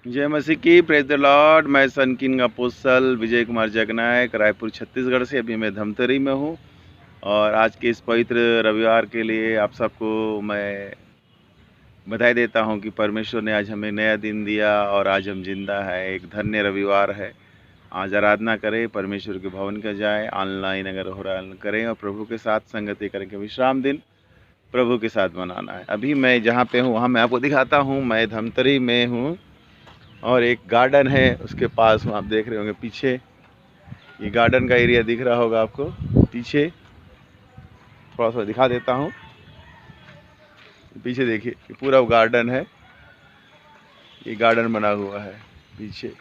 जय मसीह की, praise the Lord. मैं सन किंग अपोस्टल विजय कुमार जगनायक रायपुर छत्तीसगढ़ से अभी मैं धमतरी में हूँ। और आज के इस पवित्र रविवार के लिए आप सबको मैं बधाई देता हूँ कि परमेश्वर ने आज हमें नया दिन दिया और आज हम जिंदा है। एक धन्य रविवार है। आज आराधना करें, परमेश्वर के भवन का जाए, ऑनलाइन अगर हो रहा करें और प्रभु के साथ संगति करें। विश्राम दिन प्रभु के साथ मनाना है। अभी मैं जहाँ पे हूँ वहाँ मैं आपको दिखाता हूँ। मैं धमतरी में हूँ और एक गार्डन है उसके पास हूँ। आप देख रहे होंगे पीछे, ये गार्डन का एरिया दिख रहा होगा आपको पीछे। थोड़ा सा दिखा देता हूँ। पीछे देखिए, ये पूरा गार्डन है। ये गार्डन बना हुआ है पीछे।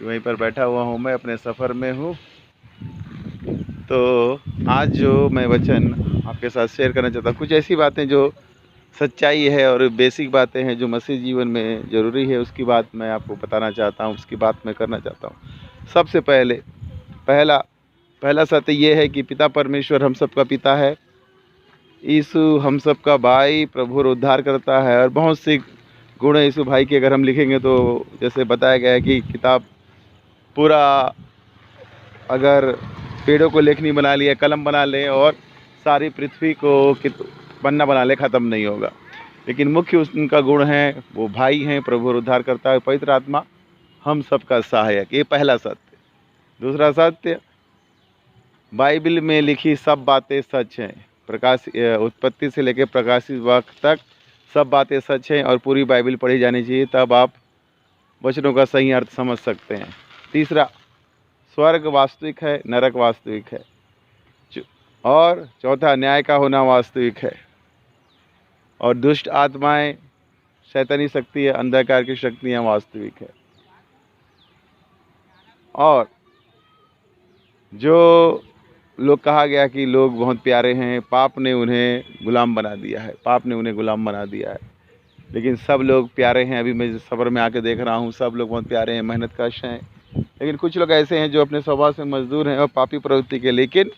वहीं पर बैठा हुआ हूँ, मैं अपने सफ़र में हूँ। तो आज जो मैं वचन आपके साथ शेयर करना चाहता हूँ, कुछ ऐसी बातें जो सच्चाई है और बेसिक बातें हैं जो मसीह जीवन में ज़रूरी है, उसकी बात मैं आपको बताना चाहता हूँ, उसकी बात मैं करना चाहता हूँ। सबसे पहला सत्य ये है कि पिता परमेश्वर हम सबका पिता है। यीशु हम सबका भाई, प्रभु और उद्धार करता है। और बहुत सी गुण है यीशु भाई के अगर हम लिखेंगे तो जैसे बताया गया है कि किताब पूरा अगर पेड़ों को लेखनी बना लिया, कलम बना ले और सारी पृथ्वी को पन्ना बना ले, ख़त्म नहीं होगा। लेकिन मुख्य उनका गुण है वो भाई हैं, प्रभु और उद्धार करता है। पवित्र आत्मा हम सबका सहायक, ये पहला सत्य। दूसरा सत्य, बाइबल में लिखी सब बातें सच हैं। उत्पत्ति से लेकर प्रकाशित वाक्य तक सब बातें सच हैं और पूरी बाइबल पढ़ी जानी चाहिए, तब आप वचनों का सही अर्थ समझ सकते हैं। तीसरा, स्वर्ग वास्तविक है, नरक वास्तविक है। और चौथा, न्याय का होना वास्तविक है। और दुष्ट आत्माएं, शैतानी शक्ति है, अंधकार की शक्तियाँ वास्तविक है। और जो लोग कहा गया कि लोग बहुत प्यारे हैं, पाप ने उन्हें गुलाम बना दिया है, पाप ने उन्हें गुलाम बना दिया है। लेकिन सब लोग प्यारे हैं। अभी मैं सफ़र में आके देख रहा हूँ, सब लोग बहुत प्यारे हैं, मेहनत कश हैं। लेकिन कुछ लोग ऐसे हैं जो अपने स्वभाव से मजदूर हैं और पापी प्रवृत्ति के। लेकिन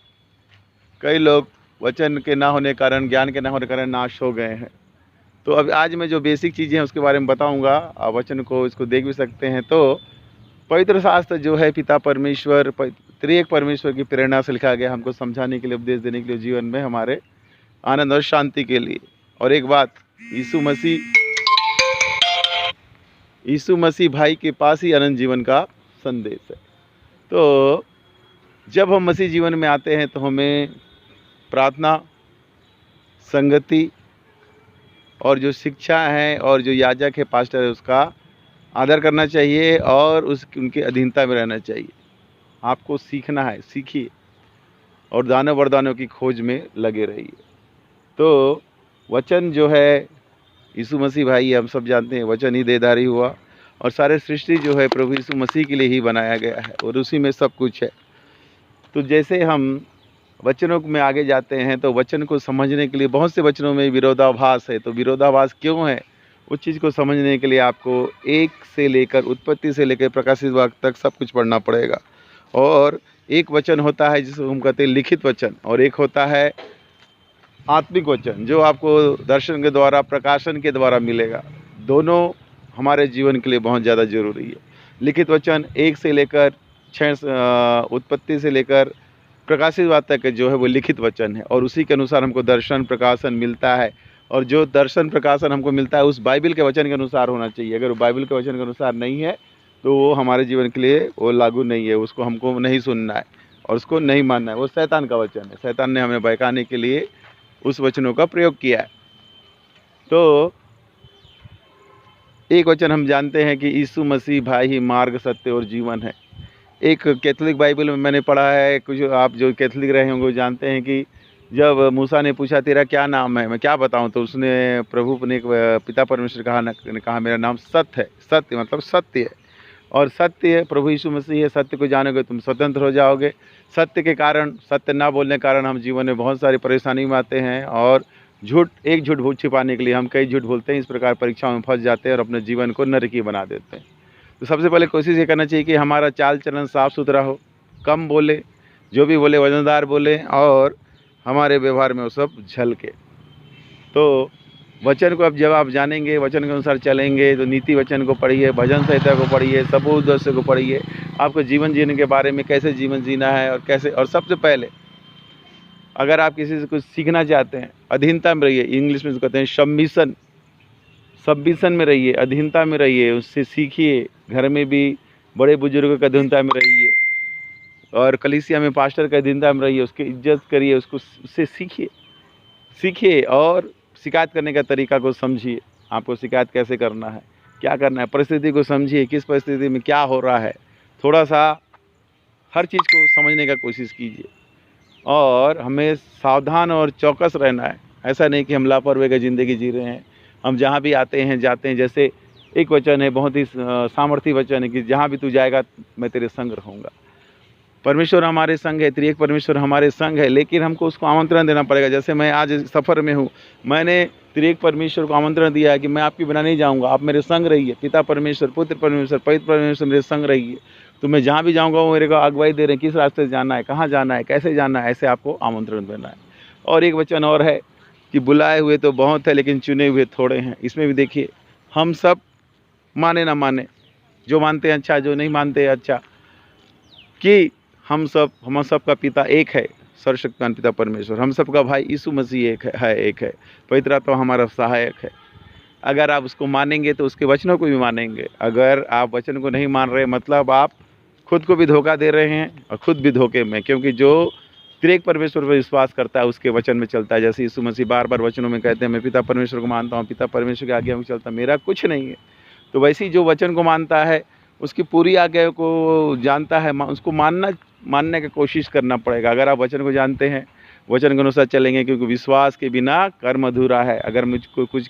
कई लोग वचन के ना होने के कारण, ज्ञान के ना होने के कारण नाश हो गए हैं। तो अब आज मैं जो बेसिक चीज़ें हैं उसके बारे में बताऊँगा। आप वचन को इसको देख भी सकते हैं। तो पवित्र शास्त्र जो है पिता परमेश्वर, त्रिएक परमेश्वर की प्रेरणा से लिखा गया, हमको समझाने के लिए, उपदेश देने के लिए, जीवन में हमारे आनंद और शांति के लिए। और एक बात, यीशु मसीह भाई के पास ही अनंत जीवन का संदेश है। तो जब हम मसीह जीवन में आते हैं तो हमें प्रार्थना, संगति और जो शिक्षा है और जो याजक है, पास्टर है, उसका आदर करना चाहिए और उनके अधीनता में रहना चाहिए। आपको सीखना है, सीखिए और दानों वरदानों की खोज में लगे रहिए। तो वचन जो है, यीशु मसीह भाई हम सब जानते हैं, वचन ही देहधारी हुआ और सारे सृष्टि जो है प्रभु यीशु मसीह के लिए ही बनाया गया है और उसी में सब कुछ है। तो जैसे हम वचनों में आगे जाते हैं तो वचन को समझने के लिए बहुत से वचनों में विरोधाभास है। तो विरोधाभास क्यों है, उस चीज़ को समझने के लिए आपको एक से लेकर, उत्पत्ति से लेकर प्रकाशित वाक्य तक सब कुछ पढ़ना पड़ेगा। और एक वचन होता है जिसको हम कहते हैं लिखित वचन, और एक होता है आत्मिक वचन जो आपको दर्शन के द्वारा, प्रकाशन के द्वारा मिलेगा। दोनों हमारे जीवन के लिए बहुत ज़्यादा ज़रूरी है। लिखित वचन 1 से लेकर 6, उत्पत्ति से लेकर प्रकाशित वाक्य तक जो है वो लिखित वचन है और उसी के अनुसार हमको दर्शन प्रकाशन मिलता है। और जो दर्शन प्रकाशन हमको मिलता है उस बाइबल के वचन के अनुसार होना चाहिए। अगर वो बाइबल के वचन के अनुसार नहीं है तो वो हमारे जीवन के लिए वो लागू नहीं है, उसको हमको नहीं सुनना है और उसको नहीं मानना है। वो शैतान का वचन है। शैतान ने हमें बहकाने के लिए उस वचनों का प्रयोग किया है। तो एक वचन हम जानते हैं कि यीशु मसीह भाई ही मार्ग, सत्य और जीवन है। एक कैथोलिक बाइबल में मैंने पढ़ा है, कुछ आप जो कैथोलिक रहे होंगे वो जानते हैं कि जब मूसा ने पूछा तेरा क्या नाम है, मैं क्या बताऊं, तो उसने प्रभु ने, पिता परमेश्वर ने कहा मेरा नाम सत्य है। सत्य मतलब सत्य है और सत्य है प्रभु यीशु मसीह है। सत्य को जानोगे तुम स्वतंत्र हो जाओगे। सत्य के कारण, सत्य ना बोलने के कारण हम जीवन में बहुत सारी परेशानी में आते हैं और एक झूठ छिपाने के लिए हम कई झूठ बोलते हैं। इस प्रकार परीक्षाओं में फंस जाते हैं और अपने जीवन को नरकी बना देते हैं। तो सबसे पहले कोशिश ये करना चाहिए कि हमारा चाल चलन साफ़ सुथरा हो, कम बोले, जो भी बोले वजनदार बोले और हमारे व्यवहार में वो सब झलके। तो वचन को अब जब आप जानेंगे, वचन के अनुसार चलेंगे, तो नीति वचन को पढ़िए, भजन संहिता को पढ़िए, सबूत को पढ़िए, आपको जीवन जीने के बारे में, कैसे जीवन जीना है और कैसे। और सबसे पहले अगर आप किसी से कुछ सीखना चाहते हैं, अधीनता में रहिए। इंग्लिश में कहते हैं सबमिशन में रहिए, अधीनता में रहिए, उससे सीखिए। घर में भी बड़े बुजुर्गों की अधीनता में रहिए, और कलीसिया में पास्टर की अधीनता में रहिए, उसकी इज्जत करिए, उससे सीखिए और शिकायत करने का तरीका को समझिए। आपको शिकायत कैसे करना है, क्या करना है, परिस्थिति को समझिए, किस परिस्थिति में क्या हो रहा है। थोड़ा सा हर चीज़ को समझने का कोशिश कीजिए, और हमें सावधान और चौकस रहना है। ऐसा नहीं कि हम लापरवाही की ज़िंदगी जी रहे हैं। हम जहाँ भी आते हैं जाते हैं, जैसे एक वचन है, बहुत ही सामर्थी वचन है कि जहाँ भी तू जाएगा मैं तेरे संग रहूँगा। परमेश्वर हमारे संग है, त्रिएक परमेश्वर हमारे संग है, लेकिन हमको उसको आमंत्रण देना पड़ेगा। जैसे मैं आज सफ़र में हूँ, मैंने त्रिएक परमेश्वर को आमंत्रण दिया है कि मैं आपके बिना नहीं जाऊँगा, आप मेरे संग रहिए। पिता परमेश्वर, पुत्र परमेश्वर, पवित्र परमेश्वर मेरे संग रहिए। तो मैं जहाँ भी जाऊँगा वो मेरे को अगुवाई दे रहे हैं, किस रास्ते से जाना है, कहाँ जाना है, कैसे जाना है, ऐसे आपको आमंत्रण देना है। और एक वचन और है कि बुलाए हुए तो बहुत है, लेकिन चुने हुए थोड़े हैं। इसमें भी देखिए, हम सब माने ना माने, जो मानते हैं अच्छा, जो नहीं मानते अच्छा, कि हम सब का पिता एक है, सर्वशक्तिमान पिता परमेश्वर। हम सब का भाई यीशु मसीह एक है। पवित्र आत्मा हमारा सहायक है। अगर आप उसको मानेंगे तो उसके वचनों को भी मानेंगे। अगर आप वचन को नहीं मान रहे, मतलब आप खुद को भी धोखा दे रहे हैं और खुद भी धोखे में, क्योंकि जो त्रिएक परमेश्वर पर विश्वास करता है उसके वचन में चलता है। जैसे यीशु मसीह बार बार वचनों में कहते हैं, मैं पिता परमेश्वर को मानता हूँ, पिता परमेश्वर की आज्ञा में चलता, मेरा कुछ नहीं है। तो वैसे ही जो वचन को मानता है, उसकी पूरी आज्ञा को जानता है, उसको मानने की कोशिश करना पड़ेगा। अगर आप वचन को जानते हैं, वचन के अनुसार चलेंगे, क्योंकि विश्वास के बिना कर्म अधूरा है। अगर मुझको कुछ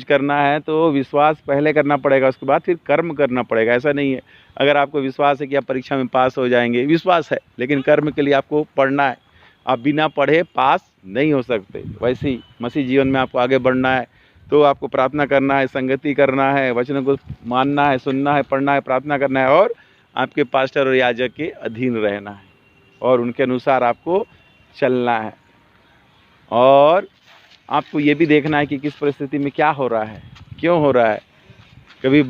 करना है तो विश्वास पहले करना पड़ेगा, उसके बाद फिर कर्म करना पड़ेगा। ऐसा नहीं है अगर आपको विश्वास है कि आप परीक्षा में पास हो जाएंगे, विश्वास है, लेकिन कर्म के लिए आपको पढ़ना है। आप बिना पढ़े पास नहीं हो सकते। वैसे ही मसीह जीवन में आपको आगे बढ़ना है तो आपको प्रार्थना करना है, संगति करना है, वचनों को मानना है, सुनना है, पढ़ना है, प्रार्थना करना है, और आपके पास्टर और याजक के अधीन रहना है, और उनके अनुसार आपको चलना है। और आपको ये भी देखना है कि किस परिस्थिति में क्या हो रहा है, क्यों हो रहा है। कभी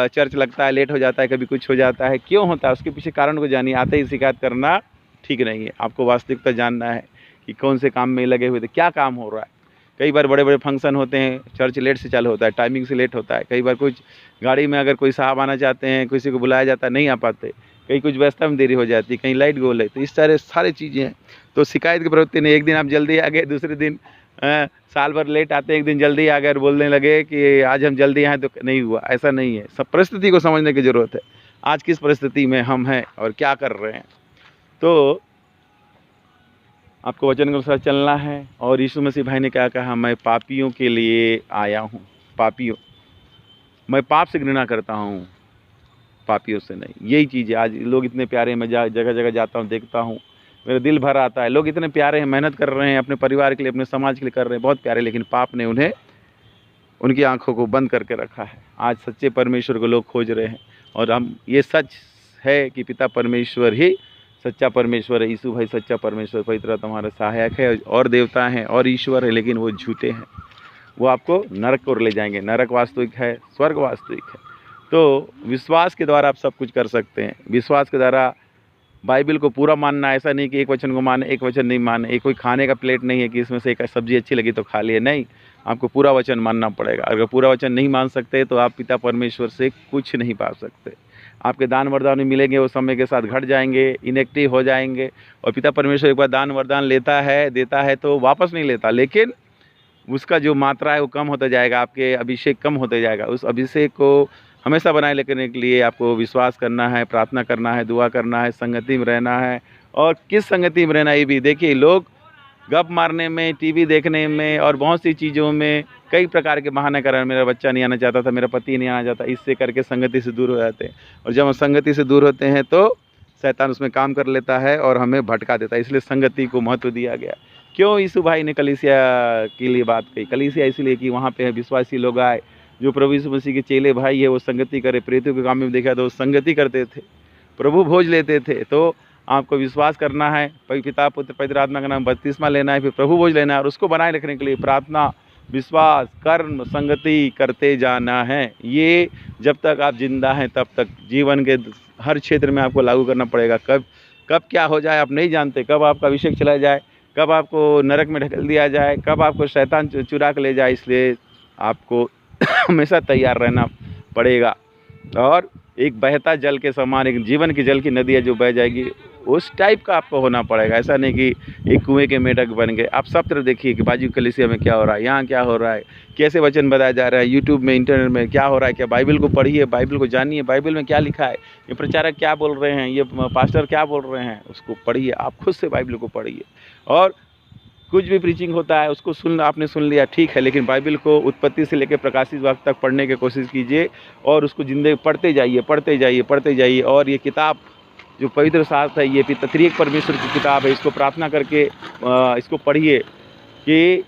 चर्च लगता है, लेट हो जाता है, कभी कुछ हो जाता है, क्यों होता है, उसके पीछे कारण को जानिए। आते ही शिकायत करना ठीक नहीं है। आपको वास्तविकता जानना है कि कौन से काम में लगे हुए थे, क्या काम हो रहा है। कई बार बड़े बड़े फंक्शन होते हैं, चर्च लेट से चालू होता है, टाइमिंग से लेट होता है। कई बार कुछ गाड़ी में अगर कोई साहब आना चाहते हैं, किसी को बुलाया जाता है, नहीं आ पाते। कहीं कुछ व्यवस्था में देरी हो जाती है, कहीं लाइट गोल है। तो इस तरह सारी चीज़ें हैं। तो शिकायत की प्रवृत्ति नहीं। एक दिन आप जल्दी आ गए, दूसरे दिन साल भर लेट आते, एक दिन जल्दी आ गए और बोलने लगे कि आज हम जल्दी आए, तो नहीं हुआ। ऐसा नहीं है। सब परिस्थिति को समझने की ज़रूरत है। आज किस परिस्थिति में हम हैं और क्या कर रहे हैं। तो आपको वचन के अनुसार चलना है। और यीशु मसीह भाई ने क्या कहा, मैं पापियों के लिए आया हूँ। पापियों, मैं पाप से घृणा करता हूँ, पापियों से नहीं। यही चीज़ है। आज लोग इतने प्यारे हैं, मैं जगह जगह जाता हूँ, देखता हूँ, मेरा दिल भर आता है। लोग इतने प्यारे हैं, मेहनत कर रहे हैं, अपने परिवार के लिए, अपने समाज के लिए कर रहे हैं, बहुत प्यारे, लेकिन पाप ने उन्हें, उनकी आंखों को बंद करके रखा है। आज सच्चे परमेश्वर को लोग खोज रहे हैं, और हम, ये सच है कि पिता परमेश्वर ही सच्चा परमेश्वर है। यीशु भाई सच्चा परमेश्वर, पवित्र तुम्हारा सहायक है, और देवता हैं और ईश्वर है, लेकिन वो झूठे हैं। वो आपको नरक को ले जाएंगे। नरक वास्तविक है, स्वर्ग वास्तविक है। तो विश्वास के द्वारा आप सब कुछ कर सकते हैं। विश्वास के द्वारा बाइबल को पूरा मानना। ऐसा नहीं कि एक वचन को माने, एक वचन नहीं माने। एक कोई खाने का प्लेट नहीं है कि इसमें से एक सब्जी अच्छी लगी तो खा लिए, नहीं। आपको पूरा वचन मानना पड़ेगा। अगर पूरा वचन नहीं मान सकते तो आप पिता परमेश्वर से कुछ नहीं पा सकते। आपके दान वरदान मिलेंगे, वो समय के साथ घट जाएंगे, इनएक्टिव हो जाएंगे। और पिता परमेश्वर एक बार दान वरदान लेता है, देता है, तो वापस नहीं लेता, लेकिन उसका जो मात्रा है वो कम होता जाएगा। आपके अभिषेक कम होते जाएगा। उस अभिषेक को हमेशा बनाए रखने के लिए आपको विश्वास करना है, प्रार्थना करना है, दुआ करना है, संगति में रहना है। और किस संगति में रहना, ये भी देखिए। लोग गप मारने में, टीवी देखने में और बहुत सी चीज़ों में कई प्रकार के बहाने कर रहे हैं। मेरा बच्चा नहीं आना चाहता था, मेरा पति नहीं आना चाहता, इससे करके संगति से दूर हो जाते हैं। और जब हम संगति से दूर होते हैं तो शैतान उसमें काम कर लेता है और हमें भटका देता है। इसलिए संगति को महत्व दिया गया। क्यों यीशु भाई ने कलीसिया के लिए बात कही? कलीसिया इसलिए कि वहाँ पे विश्वासी लोग आए, जो प्रभु यीशु मसीह के चेले भाई है, वो संगति करे। प्रेरितों के काम में देखा तो संगति करते थे, प्रभु भोज लेते थे। तो आपको विश्वास करना है, पिता पुत्र पवित्र आत्मा का नाम बपतिस्मा लेना है, फिर प्रभु भोज लेना है, और उसको बनाए रखने के लिए प्रार्थना, विश्वास, कर्म, संगति करते जाना है। ये जब तक आप जिंदा हैं तब तक जीवन के हर क्षेत्र में आपको लागू करना पड़ेगा। कब कब क्या हो जाए आप नहीं जानते, कब आपका अभिषेक चला जाए, कब आपको नरक में ढकेल दिया जाए, कब आपको शैतान चुरा के ले जाए। इसलिए आपको हमेशा तैयार रहना पड़ेगा। और एक बहता जल के समान, एक जीवन की जल की नदी है जो बह जाएगी, उस टाइप का आपको होना पड़ेगा। ऐसा नहीं कि एक कुएं के मेढक बन गए। आप सब तरफ देखिए कि बाजू कलीसिया में क्या हो रहा है, यहाँ क्या हो रहा है, कैसे वचन बताया जा रहा है, यूट्यूब में, इंटरनेट में क्या हो रहा है। क्या बाइबल को पढ़िए, बाइबल को जानिए, बाइबल में क्या लिखा है, ये प्रचारक क्या बोल रहे हैं, ये पास्टर क्या बोल रहे हैं, उसको पढ़िए। आप खुद से बाइबल को पढ़िए। और कुछ भी प्रीचिंग होता है उसको आपने सुन लिया, ठीक है, लेकिन बाइबल को उत्पत्ति से लेकर प्रकाशित वक्त तक पढ़ने की कोशिश कीजिए और उसको जिंदगी पढ़ते जाइए, पढ़ते जाइए, पढ़ते जाइए। और ये किताब जो पवित्र शास्त्र है, ये त्रिएक परमेश्वर की किताब है। इसको प्रार्थना करके इसको पढ़िए कि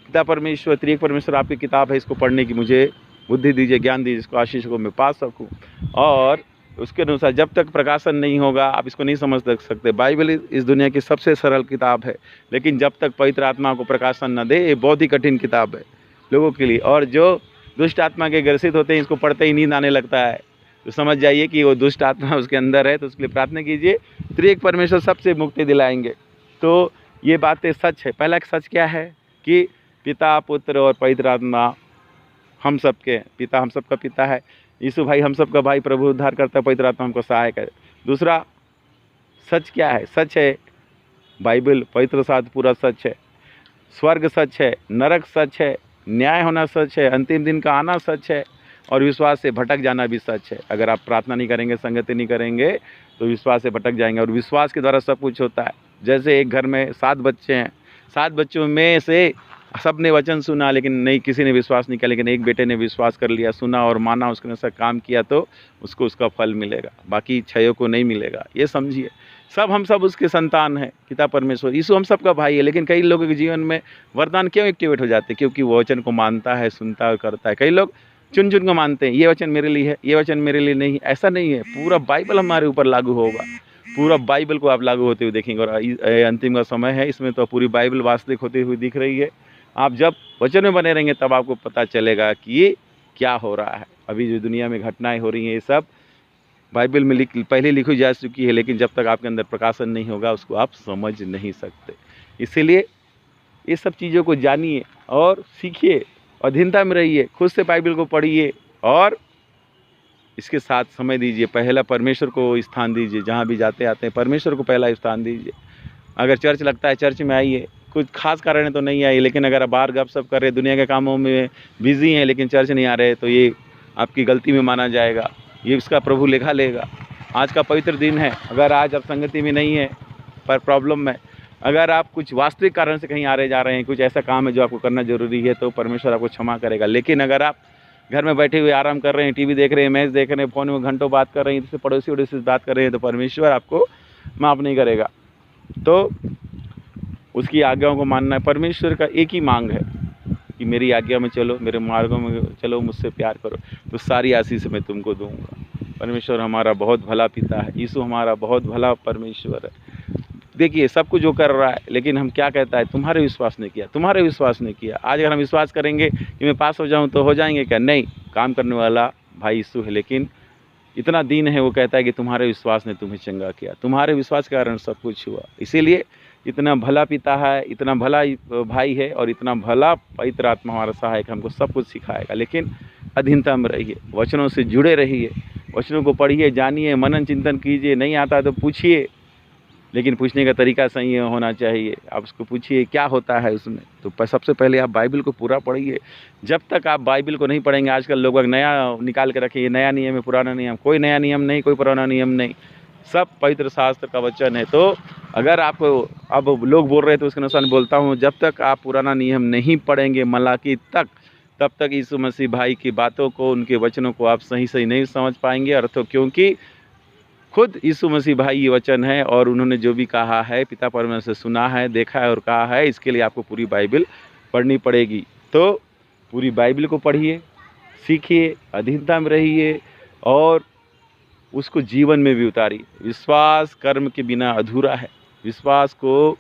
पिता परमेश्वर, त्रिएक परमेश्वर आपकी किताब है, इसको पढ़ने की मुझे बुद्धि दीजिए, ज्ञान दीजिए, इसको आशीष को मैं पा सकूं। और उसके अनुसार जब तक प्रकाशन नहीं होगा आप इसको नहीं समझ सकते। बाइबल इस दुनिया की सबसे सरल किताब है, लेकिन जब तक पवित्र आत्मा को प्रकाशन न दे, ये बहुत ही कठिन किताब है लोगों के लिए। और जो दुष्ट आत्मा के ग्रसित होते हैं, इसको पढ़ते ही नींद आने लगता है, तो समझ जाइए कि वो दुष्ट आत्मा उसके अंदर है। तो उसके लिए प्रार्थना कीजिए, त्रिएक परमेश्वर सबसे मुक्ति दिलाएंगे। तो ये बातें सच है। पहला सच क्या है कि पिता, पुत्र और पवित्र आत्मा हम सबके पिता, हम सबका पिता है। यीशु भाई हम सबका भाई, प्रभु उद्धार करता, पवित्र आत्मा हमको सहायक है। दूसरा सच क्या है? सच है बाइबल, पवित्र शास्त्र पूरा सच है। स्वर्ग सच है, नरक सच है, न्याय होना सच है, अंतिम दिन का आना सच है, और विश्वास से भटक जाना भी सच है। अगर आप प्रार्थना नहीं करेंगे, संगति नहीं करेंगे, तो विश्वास से भटक जाएंगे। और विश्वास के द्वारा सब कुछ होता है। जैसे एक घर में 7 बच्चे हैं, 7 बच्चों में से सब ने वचन सुना, लेकिन नहीं, किसी ने विश्वास नहीं किया, लेकिन एक बेटे ने विश्वास कर लिया, सुना और माना, उसके अनुसार काम किया, तो उसको उसका फल मिलेगा, बाकी 6 को नहीं मिलेगा। ये समझिए, हम सब उसके संतान हैं। पिता परमेश्वर, यीशु हम सब का भाई है। लेकिन कई लोगों के जीवन में वरदान क्यों एक्टिवेट हो जाते हैं? क्योंकि वो वचन को मानता है, सुनता है और करता है। कई लोग चुन चुन को मानते हैं, ये वचन मेरे लिए है, ये वचन मेरे लिए नहीं। ऐसा नहीं है, पूरा बाइबल हमारे ऊपर लागू होगा। पूरा बाइबल को आप लागू होते हुए देखेंगे। और अंतिम का समय है, इसमें तो पूरी बाइबल वास्तविक होती हुई दिख रही है। आप जब वचन में बने रहेंगे तब आपको पता चलेगा कि ये क्या हो रहा है। अभी जो दुनिया में घटनाएं हो रही हैं, ये सब बाइबल में पहले लिखी जा चुकी है, लेकिन जब तक आपके अंदर प्रकाशन नहीं होगा उसको आप समझ नहीं सकते। इसीलिए ये सब चीज़ों को जानिए और सीखिए, अधीनता में रहिए, खुद से बाइबल को पढ़िए और इसके साथ समय दीजिए। पहला परमेश्वर को स्थान दीजिए। जहाँ भी जाते आते हैं परमेश्वर को पहला स्थान दीजिए। अगर चर्च लगता है, चर्च में आइए। कुछ खास कारण है तो नहीं आइए, लेकिन अगर आप बाहर गपशप कर रहे, दुनिया के कामों में बिजी हैं, लेकिन चर्च नहीं आ रहे, तो ये आपकी गलती में माना जाएगा। ये इसका प्रभु लेखा लेगा। आज का पवित्र दिन है। अगर आज आप संगति में नहीं है, पर प्रॉब्लम में, अगर आप कुछ वास्तविक कारण से कहीं आ रहे जा रहे हैं, कुछ ऐसा काम है जो आपको करना जरूरी है, तो परमेश्वर आपको क्षमा करेगा। लेकिन अगर आप घर में बैठे हुए आराम कर रहे हैं, टीवी देख रहे हैं, मैच देख रहे हैं, फ़ोन में घंटों बात कर रहे हैं, इससे पड़ोसी वड़ोसी से बात कर रहे हैं, तो परमेश्वर आपको माफ़ नहीं करेगा। तो उसकी आज्ञाओं को मानना है। परमेश्वर का एक ही मांग है कि मेरी आज्ञा में चलो, मेरे मार्गों में चलो, मुझसे प्यार करो, तो सारी आशीष मैं तुमको दूंगा। परमेश्वर हमारा बहुत भला पिता है। यीशु हमारा बहुत भला परमेश्वर है। देखिए सब कुछ जो कर रहा है, लेकिन हम क्या कहता है, तुम्हारे विश्वास ने किया, तुम्हारे विश्वास ने किया। आज अगर हम विश्वास करेंगे कि मैं पास हो जाऊं तो हो जाएंगे क्या? नहीं, काम करने वाला भाई यीशु है। लेकिन इतना दीन है, वो कहता है कि तुम्हारे विश्वास ने तुम्हें चंगा किया, तुम्हारे विश्वास के कारण सब कुछ हुआ। इसीलिए इतना भला पिता है, इतना भला भाई है, और इतना भला पवित्र आत्मा हमारा सहायक, हमको सब कुछ सिखाएगा। लेकिन अधीनता में रहिए, वचनों से जुड़े रहिए, वचनों को पढ़िए, जानिए, मनन चिंतन कीजिए। नहीं आता तो पूछिए, लेकिन पूछने का तरीका सही होना चाहिए। आप उसको पूछिए क्या होता है उसमें। तो सबसे पहले आप बाइबल को पूरा पढ़िए। जब तक आप बाइबल को नहीं पढ़ेंगे, आजकल लोग नया निकाल के रखे, ये नया नियम है, पुराना नियम। कोई नया नियम नहीं, कोई पुराना नियम नहीं, सब पवित्र शास्त्र का वचन है। तो अगर आप, अब लोग बोल रहे थे उसके अनुसार बोलता हूँ, जब तक आप पुराना नियम नहीं पढ़ेंगे मलाकी तक, तब तक यीशु मसीह भाई की बातों को, उनके वचनों को आप सही नहीं समझ पाएंगे अर्थों। क्योंकि खुद यीशु मसीह भाई ये वचन है, और उन्होंने जो भी कहा है पिता परमेश्वर से सुना है, देखा है और कहा है। इसके लिए आपको पूरी बाइबल पढ़नी पड़ेगी। तो पूरी बाइबल को पढ़िए, सीखिए, अधीनता में रहिए और उसको जीवन में भी उतारिए। विश्वास कर्म के बिना अधूरा है। विश्वास को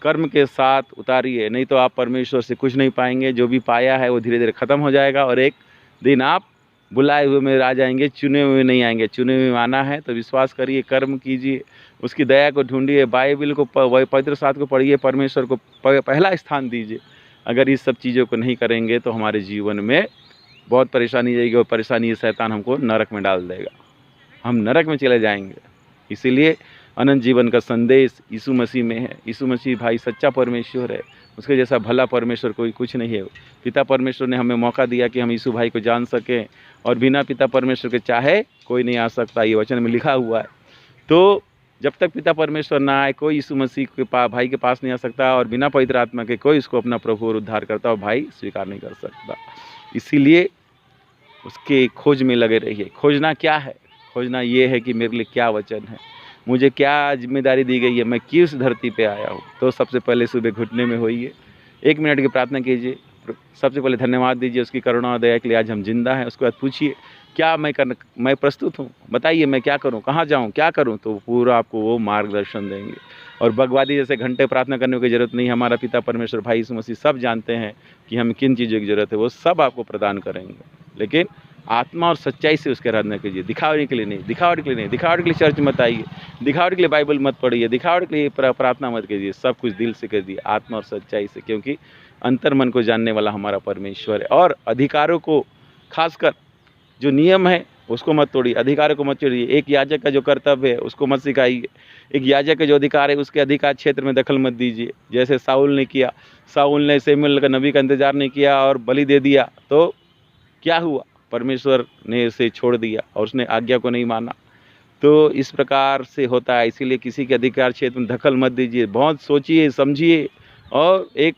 कर्म के साथ उतारिए, नहीं तो आप परमेश्वर से कुछ नहीं पाएंगे। जो भी पाया है वो धीरे धीरे ख़त्म हो जाएगा और एक दिन आप बुलाए हुए में आ जाएंगे, चुने हुए नहीं आएंगे। चुने हुए आना है तो विश्वास करिए, कर्म कीजिए, उसकी दया को ढूंढिए, बाइबल को पवित्र शास्त्र को पढ़िए, परमेश्वर को पहला स्थान दीजिए। अगर इस सब चीज़ों को नहीं करेंगे तो हमारे जीवन में बहुत परेशानी आएगी और परेशानी ये शैतान हमको नरक में डाल देगा, हम नरक में चले जाएंगे। इसीलिए अनंत जीवन का संदेश यीशु मसीह में है। यीशु मसीह भाई सच्चा परमेश्वर है, उसके जैसा भला परमेश्वर कोई कुछ नहीं है। पिता परमेश्वर ने हमें मौका दिया कि हम यीशु भाई को जान सकें, और बिना पिता परमेश्वर के चाहे कोई नहीं आ सकता, ये वचन में लिखा हुआ है। तो जब तक पिता परमेश्वर ना आए कोई यीशु मसीह के भाई के पास नहीं आ सकता, और बिना पवित्र आत्मा के कोई उसको अपना प्रभु और उद्धार करता और भाई स्वीकार नहीं कर सकता। इसीलिए उसके खोज में लगे रहिए। खोजना क्या है? खोजना ये है कि मेरे लिए क्या वचन है, मुझे क्या जिम्मेदारी दी गई है, मैं किस धरती पे आया हूँ। तो सबसे पहले सुबह घुटने में होइए, 1 मिनट की प्रार्थना कीजिए, सबसे पहले धन्यवाद दीजिए उसकी करुणा और दया के लिए आज हम जिंदा हैं। उसके बाद पूछिए क्या मैं प्रस्तुत हूँ, बताइए मैं क्या करूँ, कहाँ जाऊँ, क्या करूँ, तो पूरा आपको वो मार्गदर्शन देंगे। और बगवादी जैसे घंटे प्रार्थना करने की ज़रूरत नहीं, हमारा पिता परमेश्वर भाई यीशु मसीह सब जानते हैं कि हमें किन चीज़ों की ज़रूरत है, वो सब आपको प्रदान करेंगे। लेकिन आत्मा और सच्चाई से उसके आराधना कीजिए, दिखावट के लिए नहीं, दिखावट के लिए नहीं, दिखावट के लिए चर्च मत आइए, दिखावट के लिए बाइबल मत पढ़िए, दिखावट के लिए प्रार्थना मत कीजिए, सब कुछ दिल से कीजिए, आत्मा और सच्चाई से, क्योंकि अंतर मन को जानने वाला हमारा परमेश्वर है। और अधिकारों को, खासकर जो नियम है उसको मत तोड़िए, अधिकारों को मत तोड़िए। एक याजक का जो कर्तव्य है उसको मत सिखाइए, एक याजक का जो अधिकार है उसके अधिकार क्षेत्र में दखल मत दीजिए। जैसे साउल ने किया, साउल ने शमूएल का नबी का इंतजार नहीं किया और बलि दे दिया, तो क्या हुआ? परमेश्वर ने उसे छोड़ दिया और उसने आज्ञा को नहीं माना। तो इस प्रकार से होता है, इसीलिए किसी के अधिकार क्षेत्र में दखल मत दीजिए, बहुत सोचिए समझिए और एक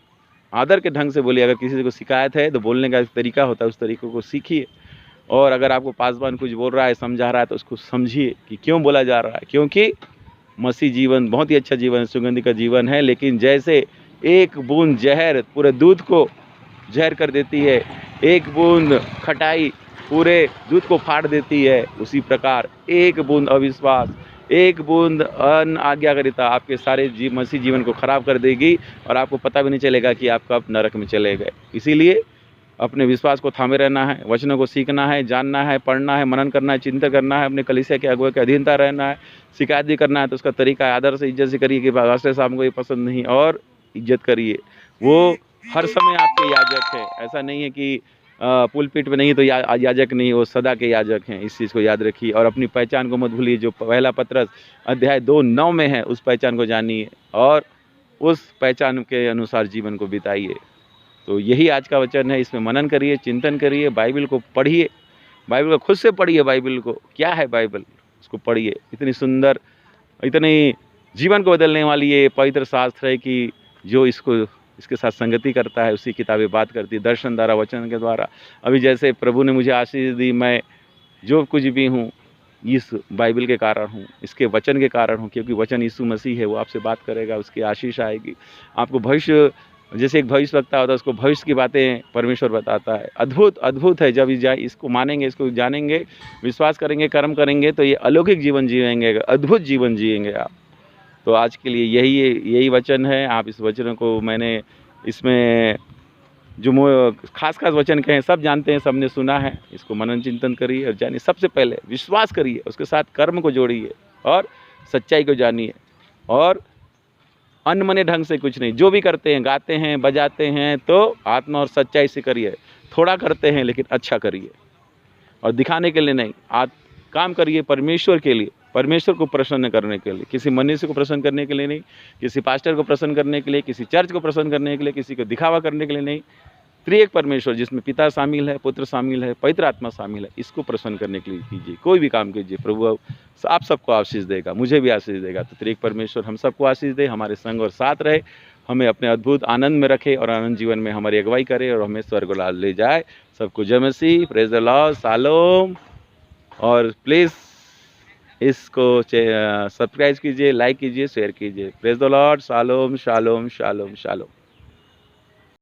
आदर के ढंग से बोलिए। अगर किसी को शिकायत है तो बोलने का एक तरीका होता है, उस तरीक़े को सीखिए। और अगर आपको पासवान कुछ बोल रहा है, समझा रहा है, तो उसको समझिए कि क्यों बोला जा रहा है, क्योंकि मसीह जीवन बहुत ही अच्छा जीवन है, सुगंधि का जीवन है। लेकिन जैसे एक बूंद जहर पूरे दूध को जहर कर देती है, एक बूंद खटाई पूरे दूध को फाड़ देती है, उसी प्रकार एक बूंद अविश्वास, एक बूंद अनाज्ञाकारिता आपके सारे मसीह जीवन को खराब कर देगी और आपको पता भी नहीं चलेगा कि आप कब नरक में चले गए। इसीलिए अपने विश्वास को थामे रहना है, वचनों को सीखना है, जानना है, पढ़ना है, मनन करना है, चिंतन करना है, अपने कलीसिया के अगुवा के अधीनता रहना है। शिकायत भी करना है तो उसका तरीका आदर से, इज्जत से करिए कि पास्टर साहब को ये पसंद नहीं, और इज्जत करिए। वो हर समय आपके याजक है, ऐसा नहीं है कि पुलपिट में नहीं तो याजक नहीं, वो सदा के याजक हैं। इस चीज़ को याद रखिए और अपनी पहचान को मत भूलिए, जो पहला पत्रस अध्याय 2:9 में है, उस पहचान को जानिए और उस पहचान के अनुसार जीवन को बिताइए। तो यही आज का वचन है, इसमें मनन करिए, चिंतन करिए, बाइबल को पढ़िए, बाइबल को खुद से पढ़िए। बाइबल को क्या है, बाइबल उसको पढ़िए। इतनी सुंदर, इतनी जीवन को बदलने वाली ये पवित्र शास्त्र है कि जो इसके साथ संगति करता है उसी किताबें बात करती है, दर्शन द्वारा, वचन के द्वारा। अभी जैसे प्रभु ने मुझे आशीष दी, मैं जो कुछ भी हूँ इस बाइबल के कारण हूँ, इसके वचन के कारण हूँ, क्योंकि वचन यीशु मसीह है, वो आपसे बात करेगा, उसकी आशीष आएगी आपको। भविष्य, जैसे एक भविष्यवक्ता होता है, उसको भविष्य की बातें परमेश्वर बताता है। अद्भुत अद्भुत है। जब इसको मानेंगे, इसको जानेंगे, विश्वास करेंगे, कर्म करेंगे, तो ये अलौकिक जीवन जिएंगे, अद्भुत जीवन जिएंगे आप। तो आज के लिए यही वचन है। आप इस वचन को, मैंने इसमें जो खास वचन कहे सब जानते हैं, सबने सुना है, इसको मनन चिंतन करिए और जानिए। सबसे पहले विश्वास करिए, उसके साथ कर्म को जोड़िए और सच्चाई को जानिए। और अनमने ढंग से कुछ नहीं, जो भी करते हैं, गाते हैं, बजाते हैं, तो आत्मा और सच्चाई से करिए। थोड़ा करते हैं लेकिन अच्छा करिए, और दिखाने के लिए नहीं, काम करिए परमेश्वर के लिए, परमेश्वर को प्रसन्न करने के लिए, किसी मनुष्य को प्रसन्न करने के लिए नहीं, किसी पास्टर को प्रसन्न करने के लिए, किसी चर्च को प्रसन्न करने के लिए, किसी को दिखावा करने के लिए नहीं। त्रिएक परमेश्वर, जिसमें पिता शामिल है, पुत्र शामिल है, पवित्र आत्मा शामिल है, इसको प्रसन्न करने के लिए कीजिए। कोई भी काम कीजिए, प्रभु आप सबको आशीष देगा, मुझे भी आशीष देगा। तो त्रिएक परमेश्वर हम सबको आशीष दे, हमारे संग और साथ रहे, हमें अपने अद्भुत आनंद में रखे और आनंद जीवन में हमारी अगुवाई करे और हमें स्वर्ग ले जाए। सबको जय मसीह, प्रेज द लॉर्ड, शालोम। और प्लीज़ इसको सब्सक्राइब कीजिए, लाइक कीजिए, शेयर कीजिए। Praise the Lord, shalom shalom shalom shalom.